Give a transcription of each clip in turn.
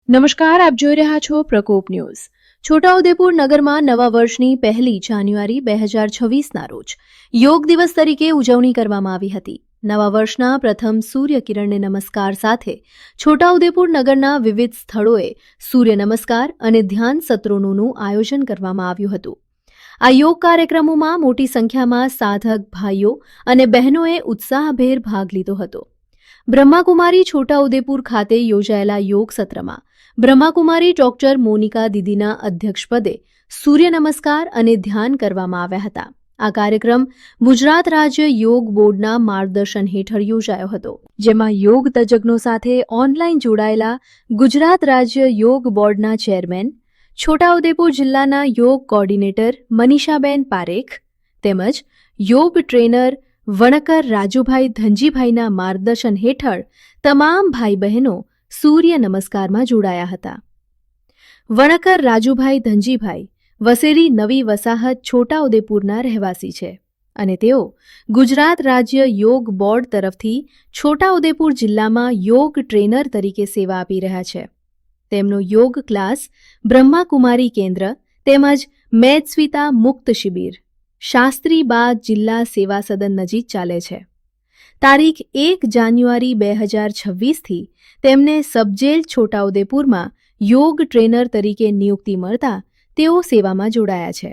નમસ્કાર, આપ જોઈ રહ્યા છો પ્રકોપ ન્યૂઝ. છોટાઉદેપુર નગરમાં નવા વર્ષની 1 જાન્યુઆરી 2026ના રોજ યોગ દિવસ તરીકે ઉજવણી કરવામાં આવી હતી. નવા વર્ષના પ્રથમ સૂર્ય કિરણને નમસ્કાર સાથે છોટાઉદેપુર નગરના વિવિધ સ્થળોએ સૂર્ય નમસ્કાર અને ધ્યાન સત્રોનું આયોજન કરવામાં આવ્યું હતું. આ યોગ કાર્યક્રમોમાં મોટી સંખ્યામાં સાધક ભાઈઓ અને બહેનોએ ઉત્સાહભેર ભાગ લીધો હતો. બ્રહ્માકુમારી છોટાઉદેપુર ખાતે યોજાયેલા યોગ સત્રમાં બ્રહ્માકુમારી ડોક્ટર મોનિકા દીદીના અધ્યક્ષપદે સૂર્ય નમસ્કાર અને ધ્યાન કરવામાં આવ્યા હતા. આ કાર્યક્રમ ગુજરાત રાજ્ય યોગ બોર્ડના માર્ગદર્શન હેઠળ યોજાયો હતો, જેમાં યોગ તજજ્ઞો સાથે ઓનલાઈન જોડાયેલા ગુજરાત રાજ્ય યોગ બોર્ડના ચેરમેન, છોટાઉદેપુર જિલ્લાના યોગ કોર્ડિનેટર મનીષાબેન પારેખ તેમજ યોગ ટ્રેનર વણકર રાજુભાઈ ધનજીભાઈના માર્ગદર્શન હેઠળ તમામ ભાઈ બહેનો સૂર્ય નમસ્કારમાં જોડાયા હતા. વણકર રાજુભાઈ ધનજીભાઈ વસેલી નવી વસાહત છોટાઉદેપુરના રહેવાસી છે અને તેઓ ગુજરાત રાજ્ય યોગ બોર્ડ તરફથી છોટાઉદેપુર જિલ્લામાં યોગ ટ્રેનર તરીકે સેવા આપી રહ્યા છે. તેમનો યોગ ક્લાસ બ્રહ્માકુમારી કેન્દ્ર તેમજ મેદસ્વીતા મુક્ત શિબિર શાસ્ત્રીબા જિલ્લા સેવા સદન નજીક ચાલે છે. તારીખ 1 જાન્યુઆરી 2026થી તેમને સબજેલ છોટાઉદેપુરમાં યોગ ટ્રેનર તરીકે નિયુક્તિ મળતા તેઓ સેવામાં જોડાયા છે.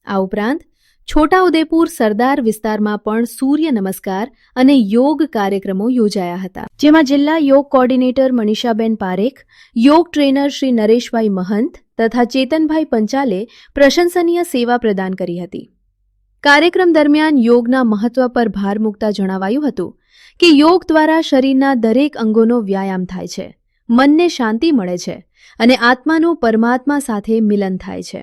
આ ઉપરાંત છોટાઉદેપુર સરદાર વિસ્તારમાં પણ સૂર્ય નમસ્કાર અને યોગ કાર્યક્રમો યોજાયા હતા, જેમાં જિલ્લા યોગ કોર્ડિનેટર મનીષાબેન પારેખ, યોગ ટ્રેનર શ્રી નરેશભાઈ મહંત તથા ચેતનભાઈ પંચાલે પ્રશંસનીય સેવા પ્રદાન કરી હતી. કાર્યક્રમ દરમિયાન યોગના મહત્વ પર ભાર મૂકતા જણાવાયું હતું કે યોગ દ્વારા શરીરના દરેક અંગોનો વ્યાયામ થાય છે, મનને શાંતિ મળે છે અને આત્માનું પરમાત્મા સાથે મિલન થાય છે.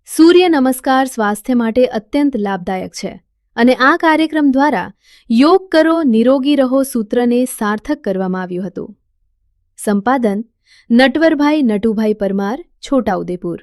સૂર્ય નમસ્કાર સ્વાસ્થ્ય માટે અત્યંત લાભદાયક છે અને આ કાર્યક્રમ દ્વારા યોગ કરો નિરોગી રહો સૂત્રને સાર્થક કરવામાં આવ્યું હતું. સંપાદન નટવરભાઈ નટુભાઈ પરમાર, છોટાઉદેપુર.